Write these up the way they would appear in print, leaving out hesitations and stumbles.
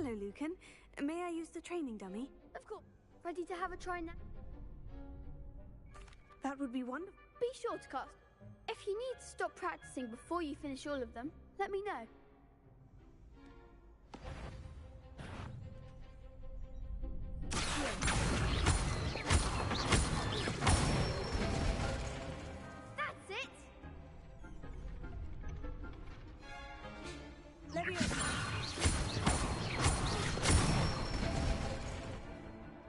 Hello, Lucan. May I use the training dummy? Of course. Ready to have a try now? That would be wonderful. Be sure to cast. If you need to stop practicing before you finish all of them, let me know. That's it!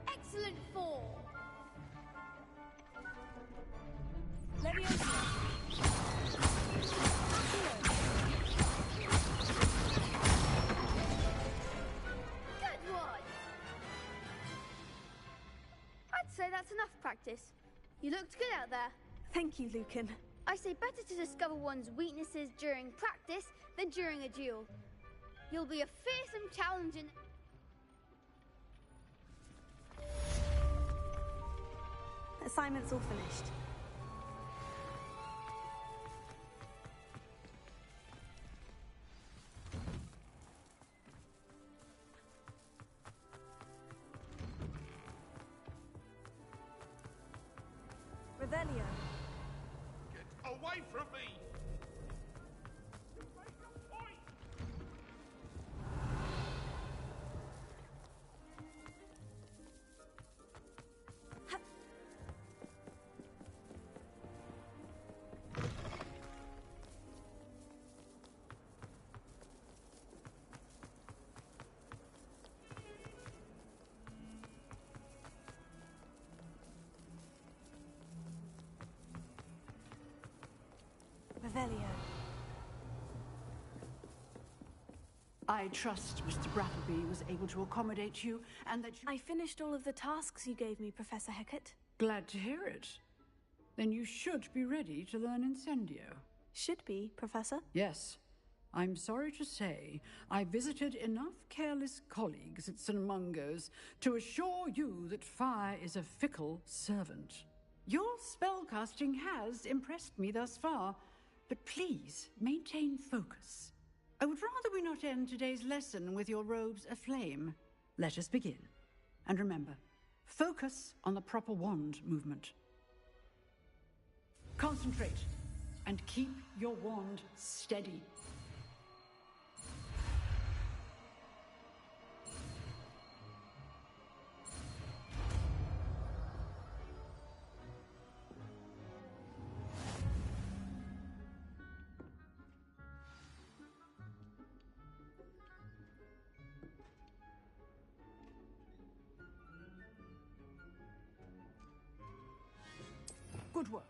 Excellent fall! Good one! I'd say that's enough practice. You looked good out there. Thank you, Lucan. I say better to discover one's weaknesses during practice than during a duel. You'll be a fearsome challenge in... Assignment's all finished. Revelio. Get away from me! You make a point! Revelio. I trust Mr. Brattleby was able to accommodate you and that you... I finished all of the tasks you gave me, Professor Hecat. Glad to hear it. Then you should be ready to learn Incendio. Should be, Professor. Yes. I'm sorry to say I visited enough careless colleagues at St. Mungo's to assure you that fire is a fickle servant. Your spellcasting has impressed me thus far, but please maintain focus. I would rather we not end today's lesson with your robes aflame. Let us begin. And remember, focus on the proper wand movement. Concentrate and keep your wand steady. Good work.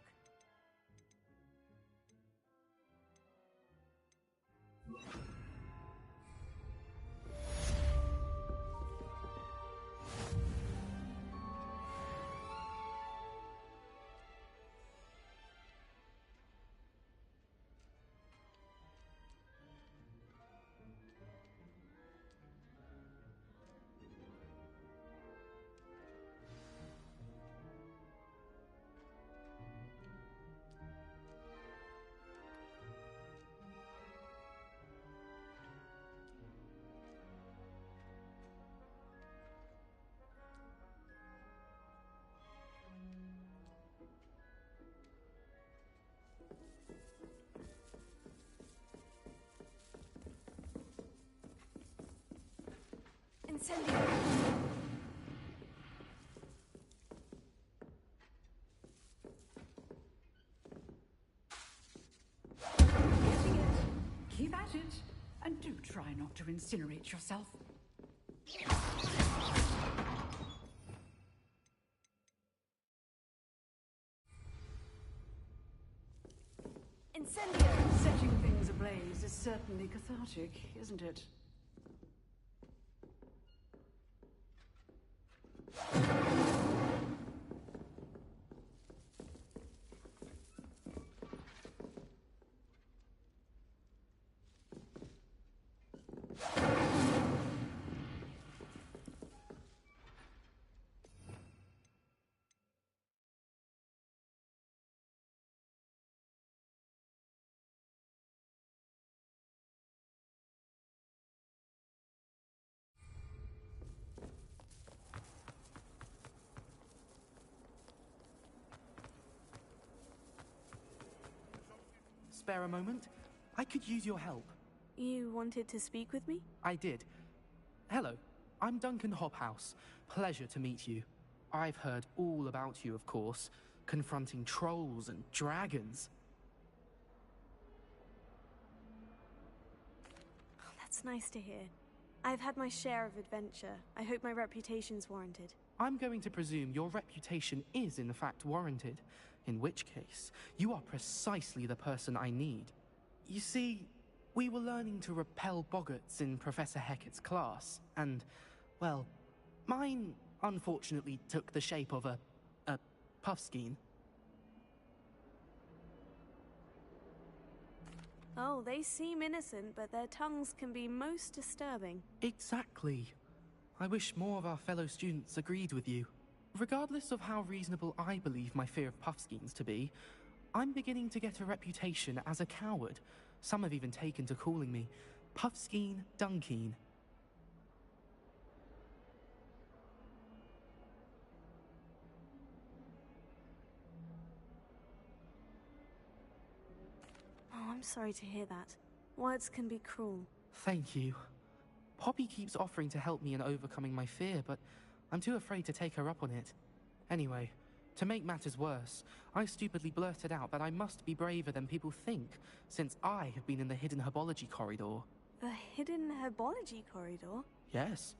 Incendio. Keep at it, and do try not to incinerate yourself. Incendio. Setting things ablaze is certainly cathartic, isn't it? spare a moment? I could use your help. You wanted to speak with me? I did. Hello, I'm Duncan Hobhouse. Pleasure to meet you. I've heard all about you, of course, confronting trolls and dragons. Oh, that's nice to hear. I've had my share of adventure. I hope my reputation's warranted. I'm going to presume your reputation is in fact warranted, in which case, you are precisely the person I need. You see, we were learning to repel boggarts in Professor Hecat's class, and, well, mine unfortunately took the shape of a puffskein. Oh, they seem innocent, but their tongues can be most disturbing. Exactly. I wish more of our fellow students agreed with you. Regardless of how reasonable I believe my fear of puffskeins to be, I'm beginning to get a reputation as a coward. Some have even taken to calling me Puffskein Dunkeen. Oh, I'm sorry to hear that. Words can be cruel. Thank you. Poppy keeps offering to help me in overcoming my fear, but I'm too afraid to take her up on it. Anyway, to make matters worse, I stupidly blurted out that I must be braver than people think, since I have been in the hidden herbology corridor. The hidden herbology corridor? Yes.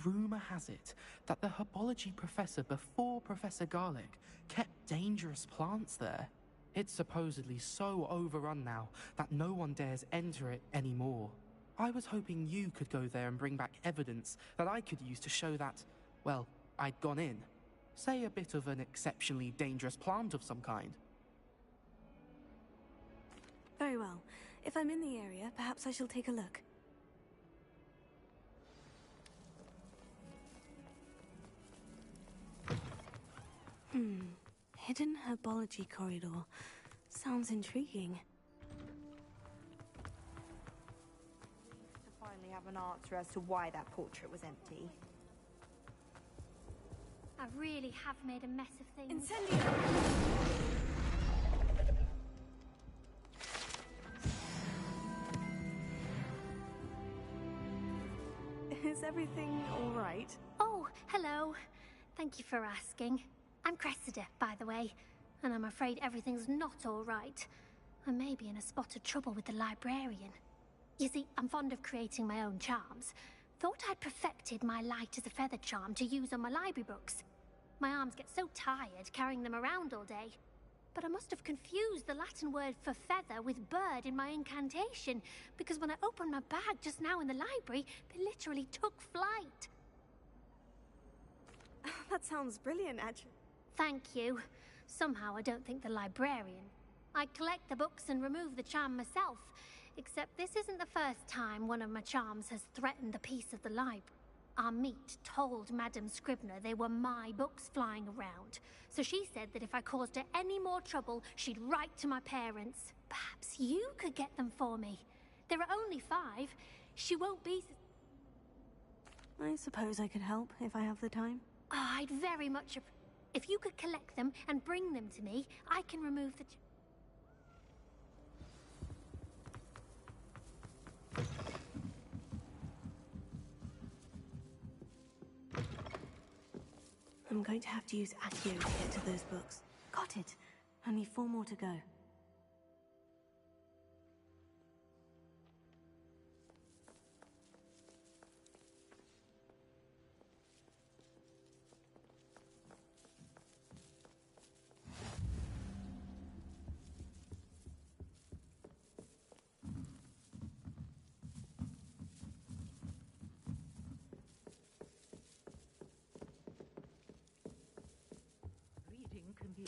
Rumor has it that the herbology professor before Professor Garlic kept dangerous plants there. It's supposedly so overrun now that no one dares enter it anymore. I was hoping you could go there and bring back evidence that I could use to show that, well, I'd gone in. Say a bit of an exceptionally dangerous plant of some kind. Very well. If I'm in the area, perhaps I shall take a look. Hidden herbology corridor. Sounds intriguing. To finally have an answer as to why that portrait was empty. I really have made a mess of things. Incendio! Is everything all right? Oh, hello. Thank you for asking. I'm Cressida, by the way, and I'm afraid everything's not all right. I may be in a spot of trouble with the librarian. You see, I'm fond of creating my own charms. Thought I'd perfected my light as a feather charm to use on my library books. My arms get so tired carrying them around all day. But I must have confused the Latin word for feather with bird in my incantation, because when I opened my bag just now in the library, they literally took flight. That sounds brilliant, actually. Thank you. Somehow I don't think the librarian. I collect the books and remove the charm myself, except this isn't the first time one of my charms has threatened the peace of the library. Our meet told Madame Scribner they were my books flying around, so she said that if I caused her any more trouble, she'd write to my parents. Perhaps you could get them for me. There are only 5. She won't be... I suppose I could help if I have the time. Oh, I'd very much... If you could collect them and bring them to me, I can remove the... I'm going to have to use Accio to get to those books. Got it. Only 4 more to go. Reading can be...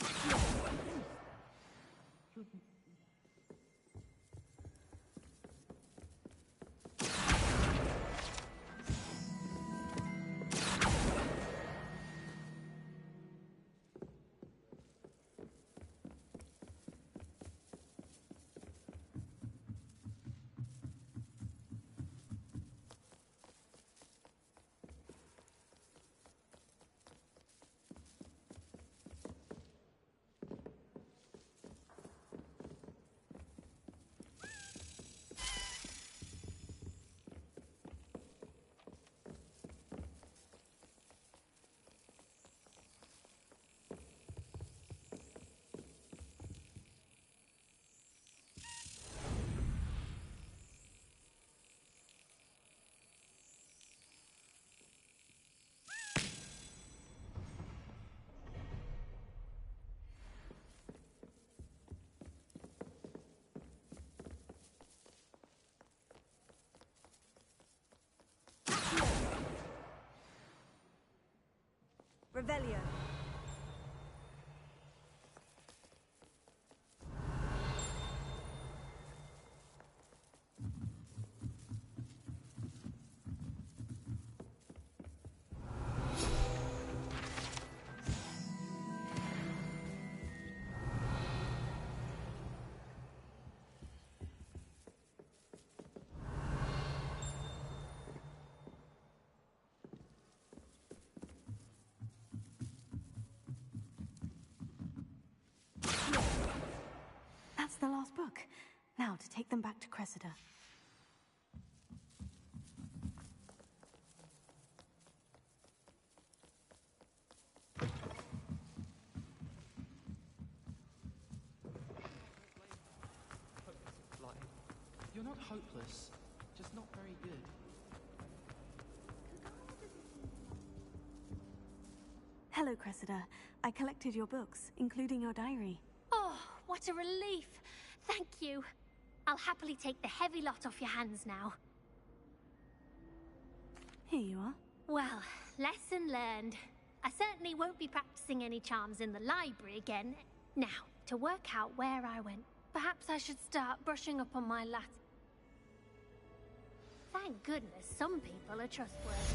Revelio. That's the last book. Now to take them back to Cressida. You're not hopeless, just not very good. Hello, Cressida. I collected your books, including your diary. Oh, what a relief. Thank you. I'll happily take the heavy lot off your hands now. Here you are. Well, lesson learned. I certainly won't be practicing any charms in the library again. Now, to work out where I went, perhaps I should start brushing up on my Latin. Thank goodness some people are trustworthy.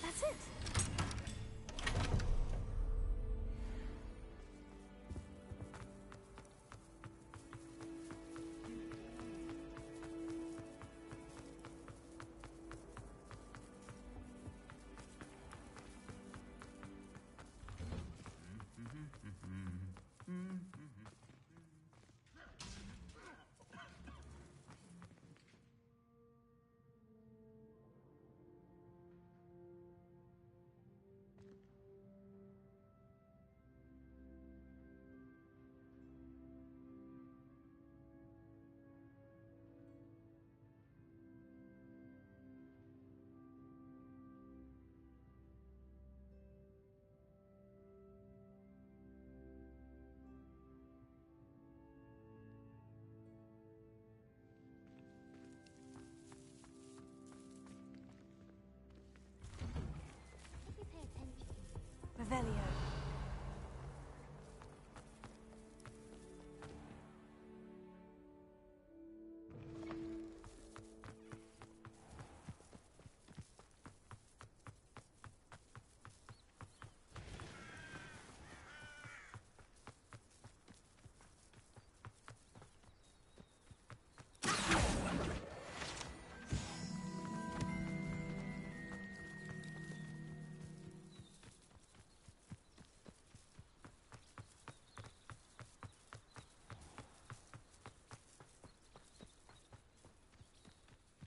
That's it. Revelio.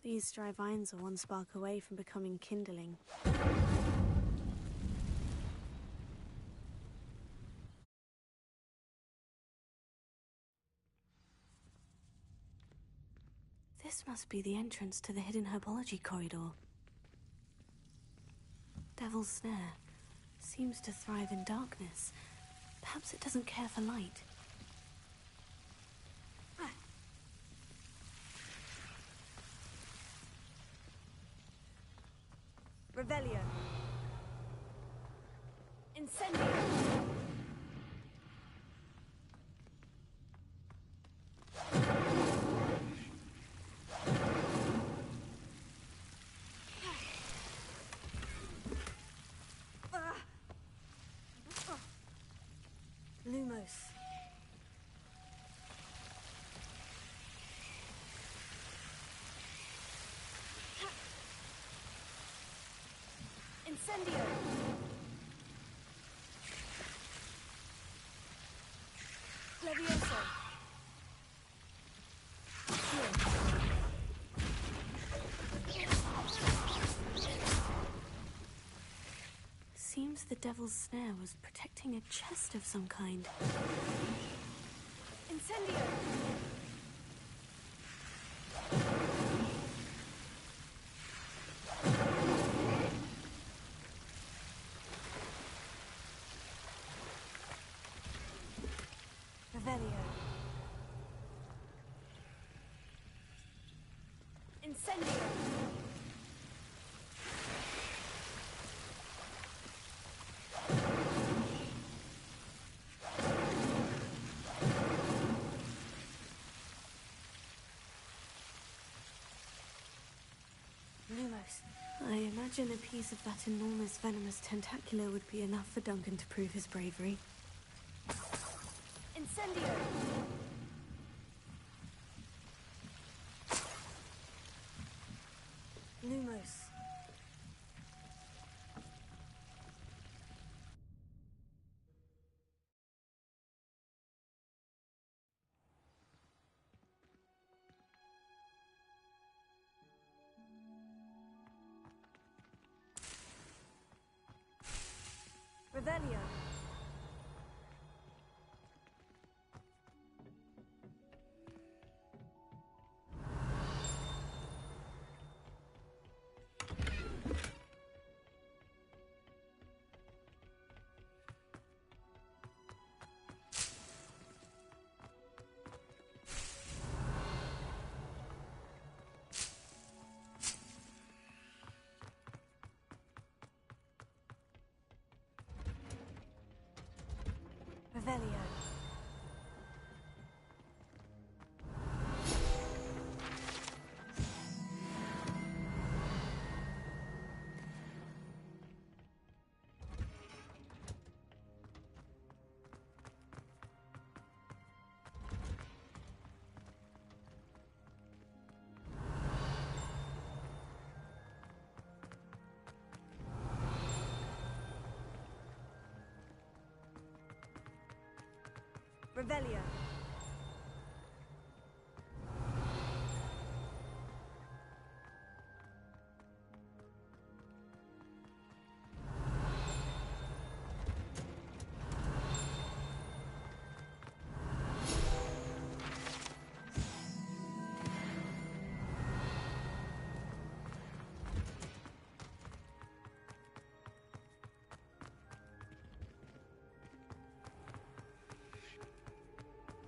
These dry vines are one spark away from becoming kindling. This must be the entrance to the hidden herbology corridor. Devil's Snare seems to thrive in darkness. Perhaps it doesn't care for light. Revelio. Incendio. Incendio! Levioso! Seems the devil's snare was protecting a chest of some kind. Incendio! Revelio. Incendio. Lumos. I imagine a piece of that enormous venomous tentacular would be enough for Duncan to prove his bravery. Incendio! Lumos. Revelio. Revelio. Revelio.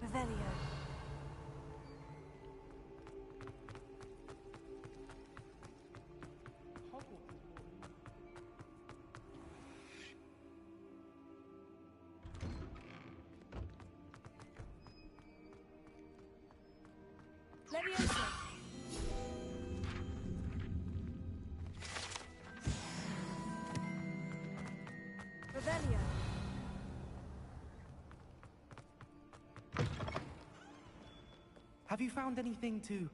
Revelio. Levioso. Revelio. Have you found anything to,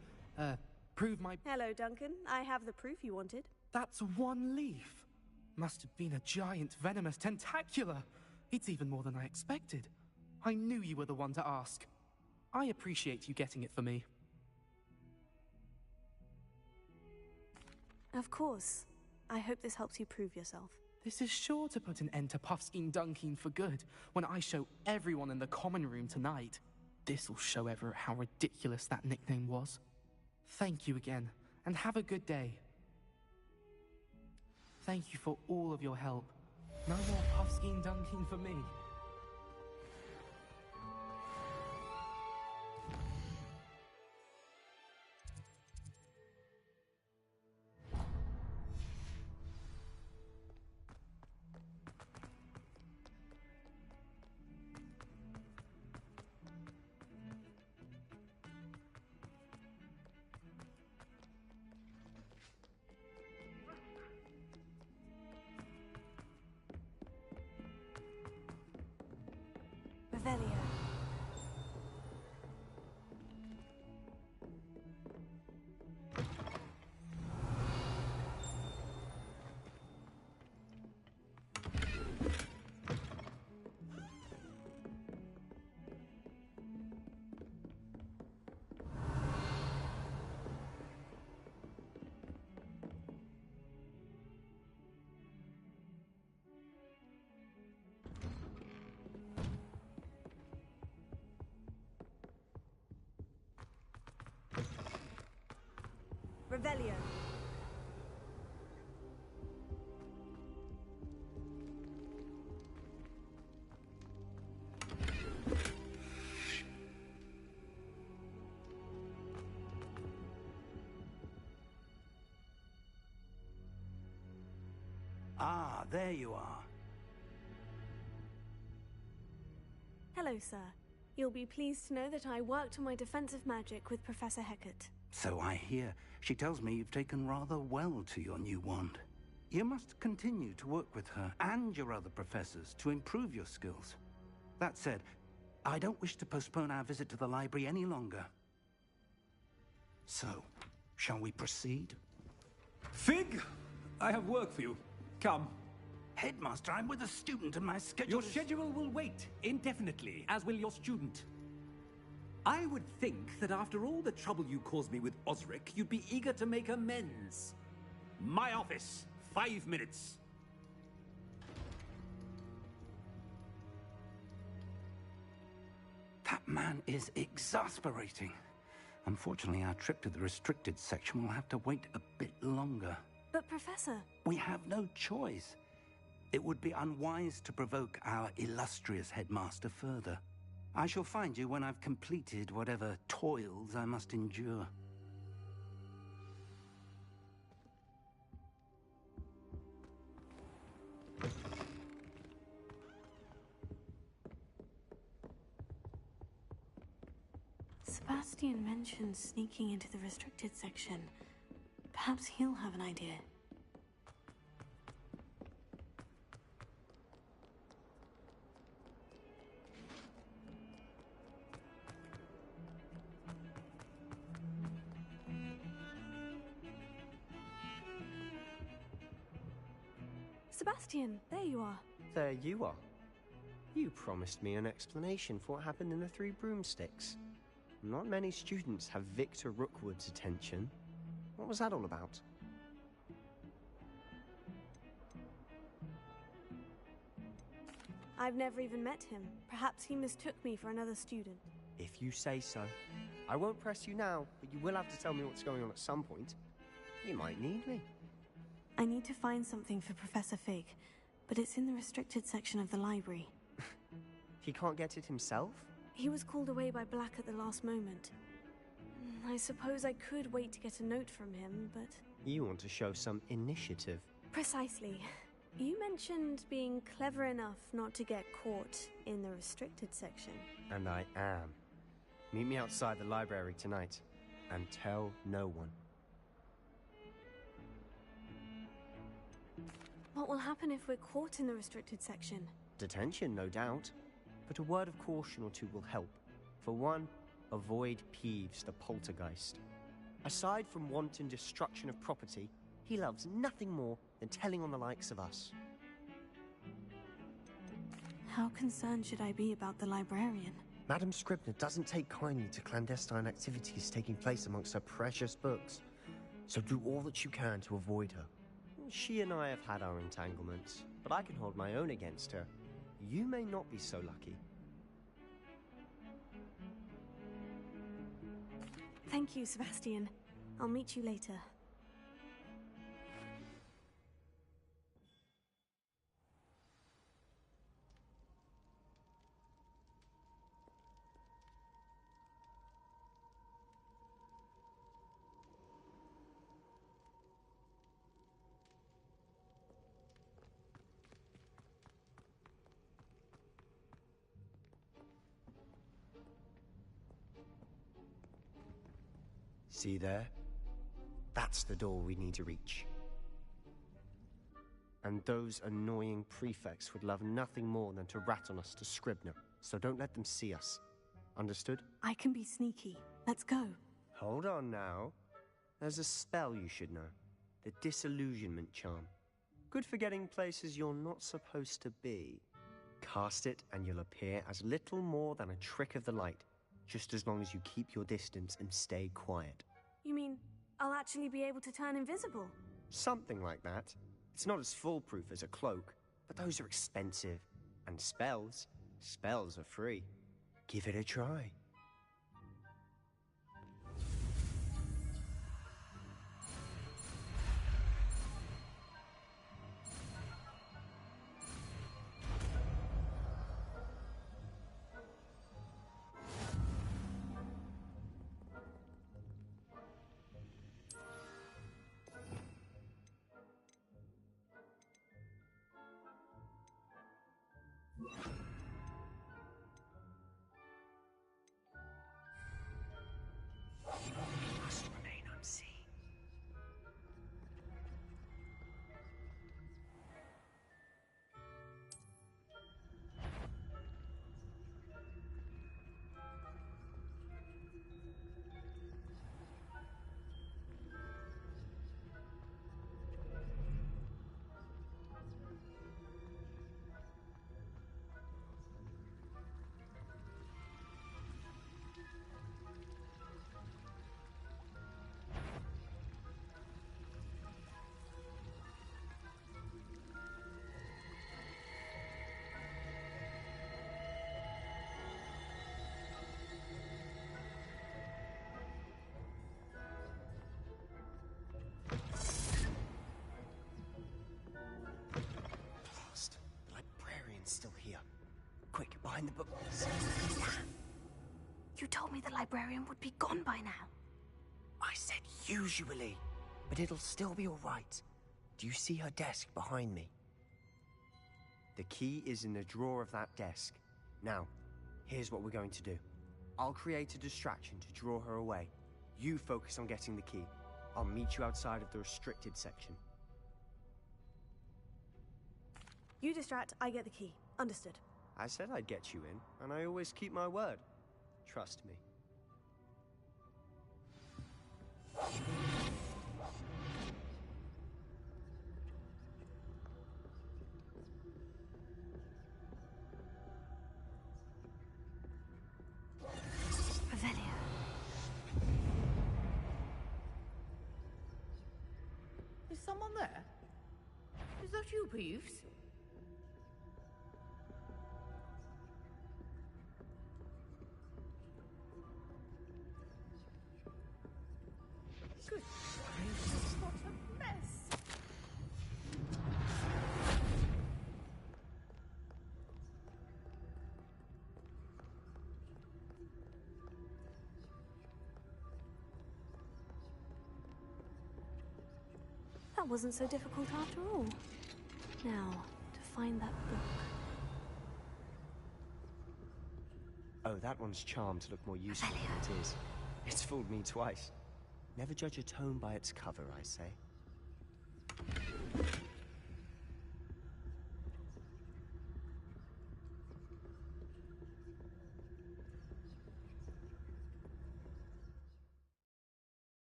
prove my... Hello, Duncan. I have the proof you wanted. That's one leaf. Must have been a giant venomous tentacula. It's even more than I expected. I knew you were the one to ask. I appreciate you getting it for me. Of course. I hope this helps you prove yourself. This is sure to put an end to Puffskein Dunkeen for good when I show everyone in the common room tonight. This'll show Everett how ridiculous that nickname was. Thank you again, and have a good day. Thank you for all of your help. No more Puffskein Dunkeen for me. Revelio. Revelio. Ah, there you are. Hello, sir. You'll be pleased to know that I worked on my defensive magic with Professor Hecat. So I hear. She tells me you've taken rather well to your new wand. You must continue to work with her and your other professors to improve your skills. That said, I don't wish to postpone our visit to the library any longer. So, shall we proceed? Fig, I have work for you. Come. Headmaster, I'm with a student and my schedule Your is... schedule will wait indefinitely, as will your student. I would think that after all the trouble you caused me with Osric, you'd be eager to make amends. My office, 5 minutes. That man is exasperating. Unfortunately, our trip to the restricted section will have to wait a bit longer. But, Professor... We have no choice. It would be unwise to provoke our illustrious headmaster further. I shall find you when I've completed whatever toils I must endure. Sebastian mentioned sneaking into the restricted section. Perhaps he'll have an idea. Sebastian, there you are. There you are. You promised me an explanation for what happened in the Three Broomsticks. Not many students have Victor Rookwood's attention. What was that all about? I've never even met him. Perhaps he mistook me for another student. If you say so. I won't press you now, but you will have to tell me what's going on at some point. You might need me. I need to find something for Professor Fig, but it's in the restricted section of the library. He can't get it himself? He was called away by Black at the last moment. I suppose I could wait to get a note from him, but... You want to show some initiative. Precisely. You mentioned being clever enough not to get caught in the restricted section. And I am. Meet me outside the library tonight, and tell no one. What will happen if we're caught in the restricted section? Detention, no doubt. But a word of caution or two will help. For one, avoid Peeves the poltergeist. Aside from wanton destruction of property, he loves nothing more than telling on the likes of us. How concerned should I be about the librarian? Madame Scribner doesn't take kindly to clandestine activities taking place amongst her precious books. So do all that you can to avoid her. She and I have had our entanglements, but I can hold my own against her. You may not be so lucky. Thank you, Sebastian. I'll meet you later. See there? That's the door we need to reach. And those annoying prefects would love nothing more than to rat on us to Scribner, so don't let them see us. Understood? I can be sneaky. Let's go. Hold on now. There's a spell you should know. The Disillusionment Charm. Good for getting places you're not supposed to be. Cast it and you'll appear as little more than a trick of the light, just as long as you keep your distance and stay quiet. You mean I'll actually be able to turn invisible? Something like that. It's not as foolproof as a cloak, but those are expensive. And spells are free. Give it a try. behind the book. You told me the librarian would be gone by now. I said usually, but it'll still be all right. Do you see her desk behind me? The key is in the drawer of that desk. Now, here's what we're going to do. I'll create a distraction to draw her away. You focus on getting the key. I'll meet you outside of the restricted section. You distract, I get the key. Understood. I said I'd get you in, and I always keep my word. Trust me. Is someone there? Is that you, Peeves? Good gracious, what a mess! That wasn't so difficult after all. Now, to find that book. Oh, that one's charmed to look more useful than it is. It's fooled me twice. Never judge a tome by its cover, I say.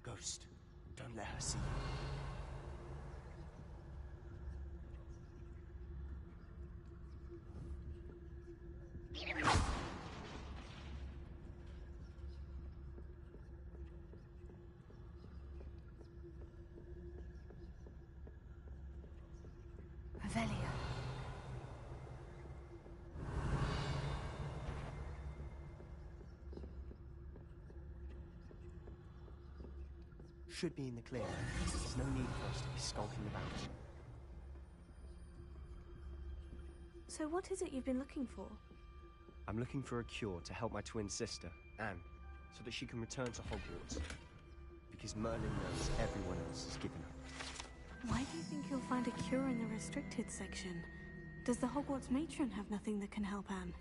Ghost, don't let her see you. Revelio. Should be in the clear. There's no need for us to be skulking about. So what is it you've been looking for? I'm looking for a cure to help my twin sister, Anne, so that she can return to Hogwarts. Because Merlin knows everyone else has given up. Why do you think you'll find a cure in the restricted section? Does the Hogwarts matron have nothing that can help Anne?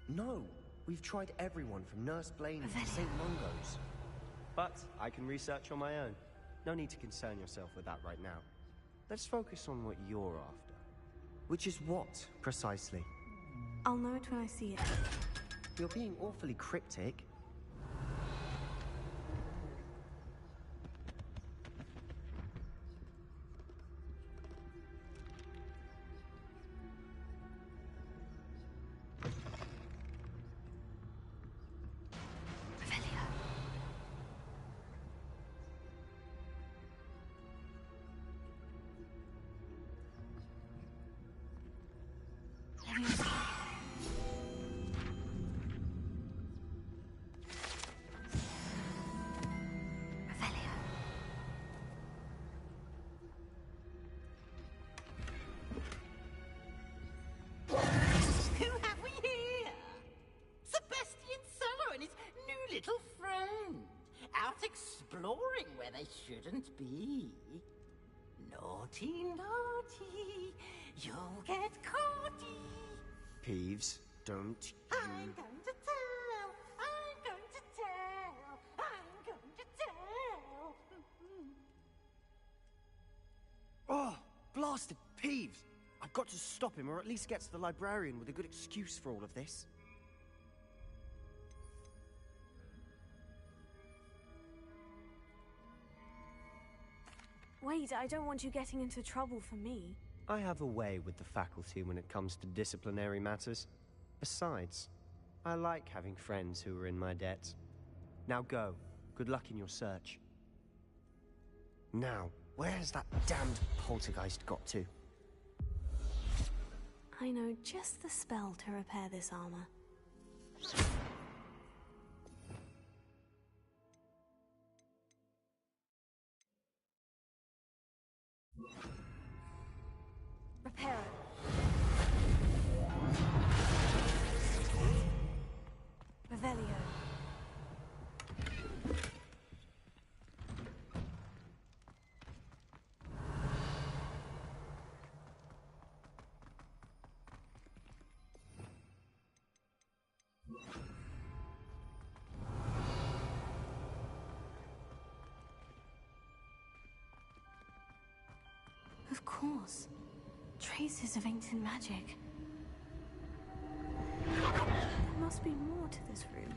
No, we've tried everyone from Nurse Blaine to St. Mungo's. But I can research on my own. No need to concern yourself with that right now. Let's focus on what you're after. Which is what, precisely? I'll know it when I see it. You're being awfully cryptic. Little friend, out exploring where they shouldn't be. Naughty, naughty, you'll get caughty. Peeves, don't you... I'm going to tell, I'm going to tell, I'm going to tell. Oh, blasted Peeves! I've got to stop him, or at least get to the librarian with a good excuse for all of this. Wait, I don't want you getting into trouble for me. I have a way with the faculty when it comes to disciplinary matters. Besides, I like having friends who are in my debt. Now go. Good luck in your search. Now, where's that damned poltergeist got to? I know just the spell to repair this armor. course. Traces of ancient magic. There must be more to this room.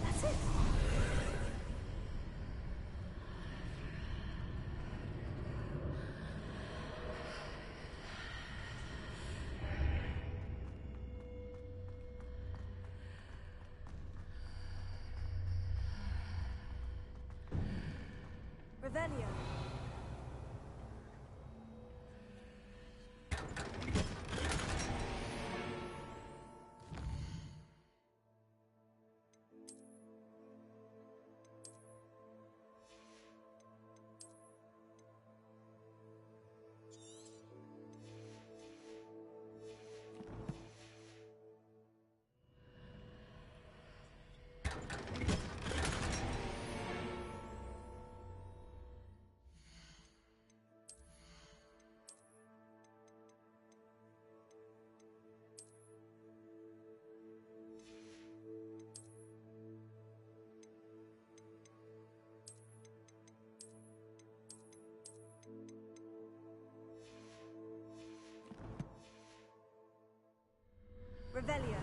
That's it. Revelio. Revelio.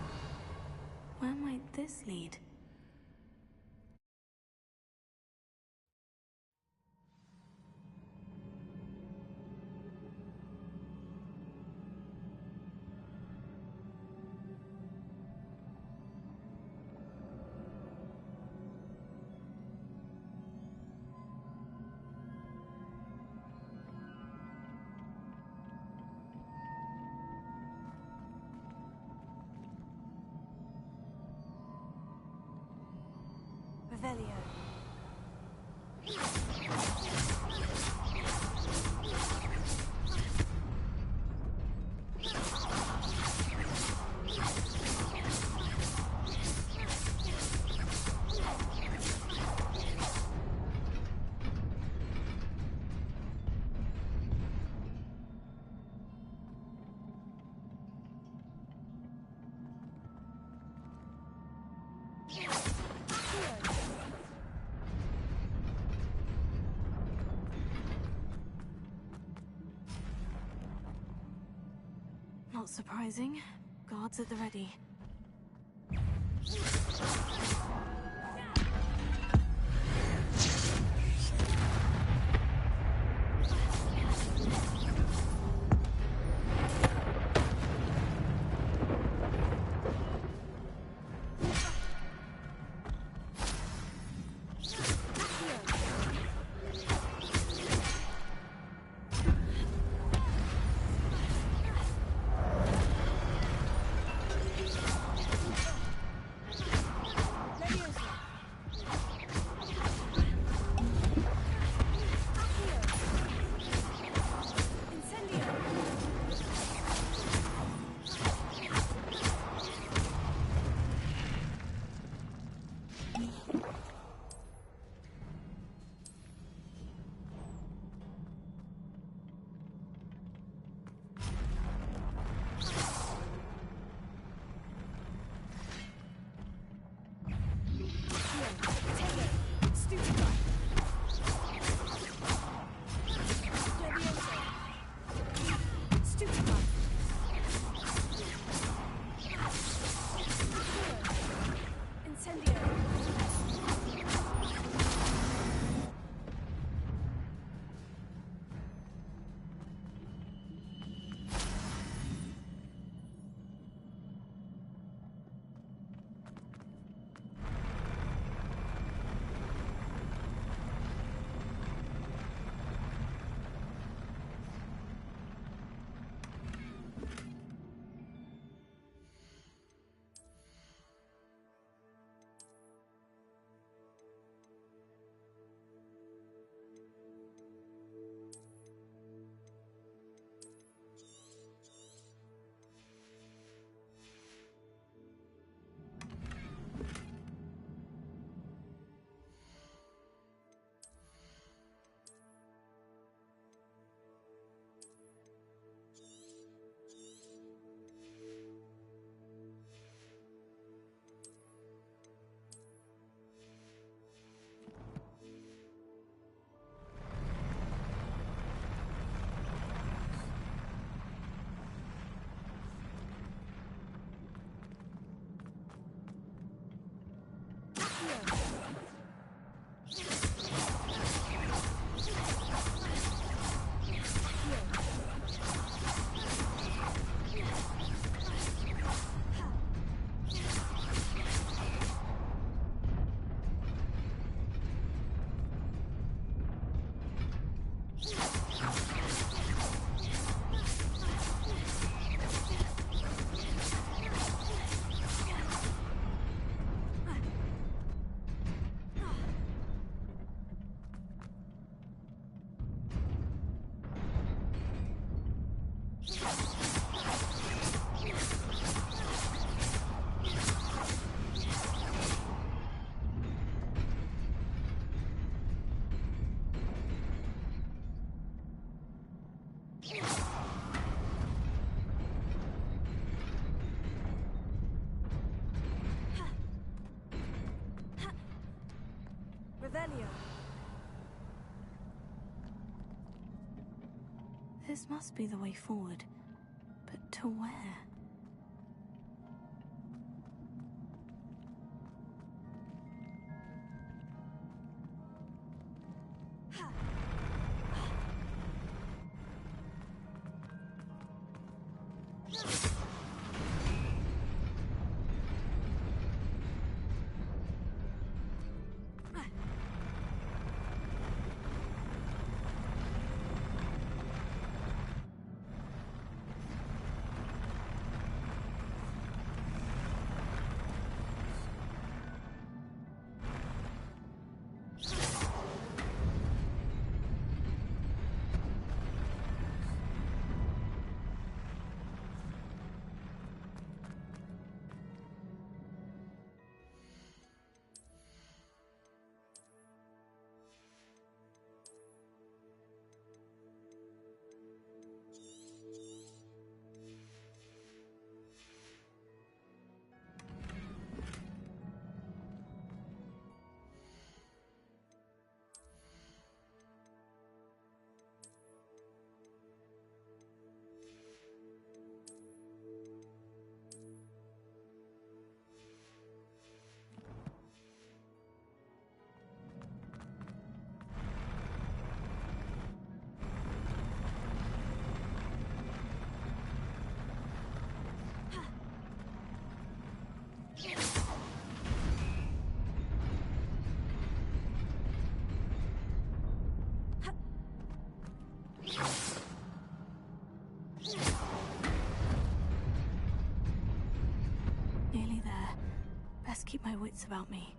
Where might this lead? Revelio. Not surprising. Guards at the ready. This must be the way forward. But to where? Nearly there. Best keep my wits about me.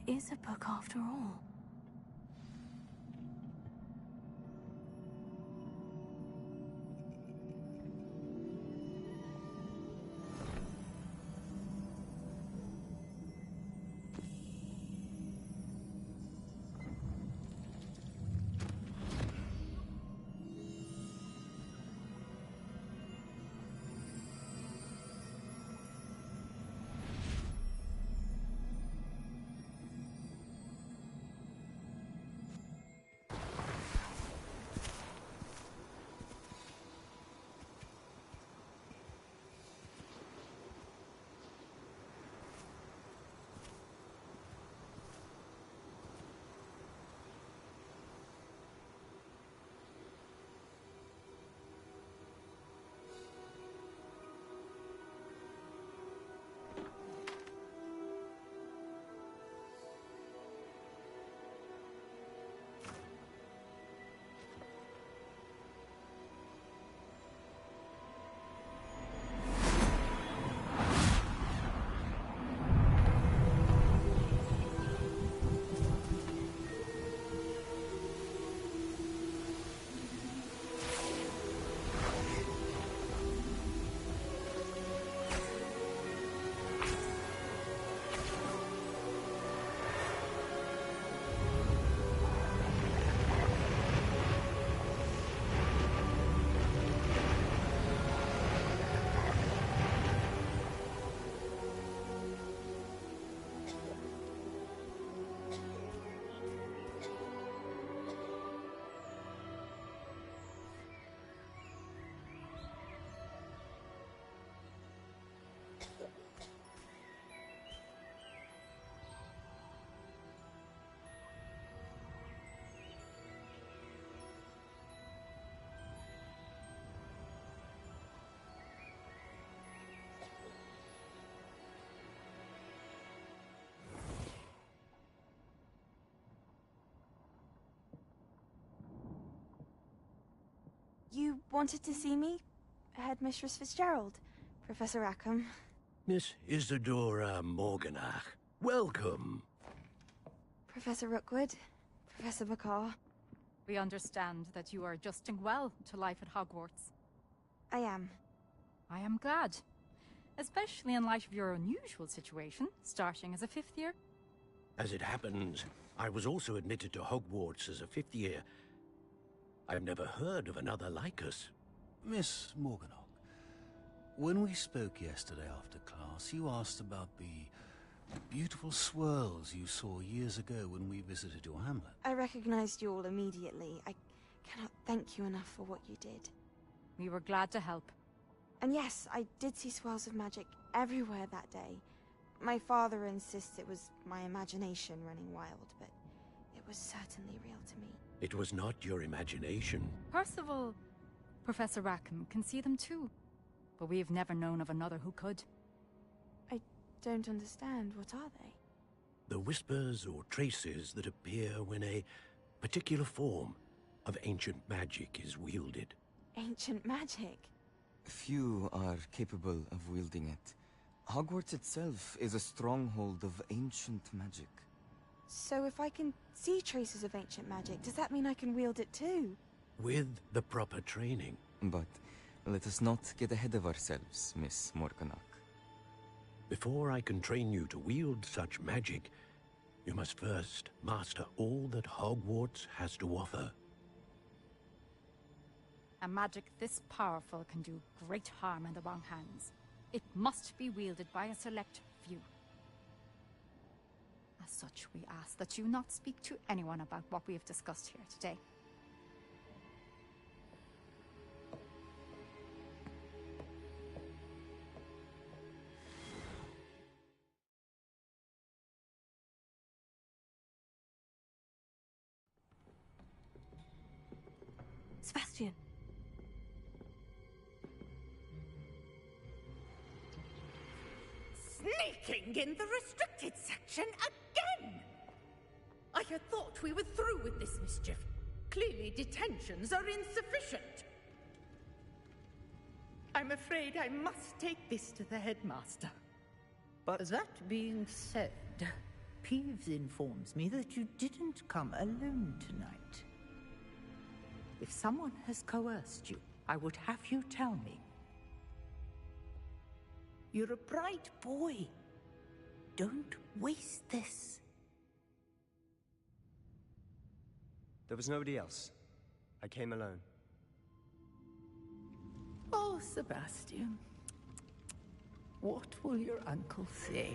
Is a book after all. You wanted to see me? Headmistress Fitzgerald, Professor Rackham. Miss Isadora Morganach, welcome. Professor Rookwood, Professor Bakar. We understand that you are adjusting well to life at Hogwarts. I am. I am glad. Especially in light of your unusual situation, starting as a 5th year. As it happens, I was also admitted to Hogwarts as a 5th year. I've never heard of another like us. Miss Morganach, when we spoke yesterday after class, you asked about the beautiful swirls you saw years ago when we visited your hamlet. I recognized you all immediately. I cannot thank you enough for what you did. We were glad to help. And yes, I did see swirls of magic everywhere that day. My father insists it was my imagination running wild, but it was certainly real to me. It was not your imagination. Percival, Professor Rackham can see them too. But we've never known of another who could. I don't understand. What are they? The whispers or traces that appear when a particular form of ancient magic is wielded. Ancient magic? Few are capable of wielding it. Hogwarts itself is a stronghold of ancient magic. So if I can see traces of ancient magic, does that mean I can wield it too? With the proper training. But let us not get ahead of ourselves, Miss Morganach. Before I can train you to wield such magic, you must first master all that Hogwarts has to offer. A magic this powerful can do great harm in the wrong hands. It must be wielded by a select few. As such, we ask that you not speak to anyone about what we have discussed here today. Sebastian. Sneaking in the restricted section again! I had thought we were through with this mischief. Clearly detentions are insufficient. I'm afraid I must take this to the headmaster. But that being said, Peeves informs me that you didn't come alone tonight. If someone has coerced you, I would have you tell me. You're a bright boy. Don't waste this. There was nobody else. I came alone. Oh, Sebastian. What will your uncle say?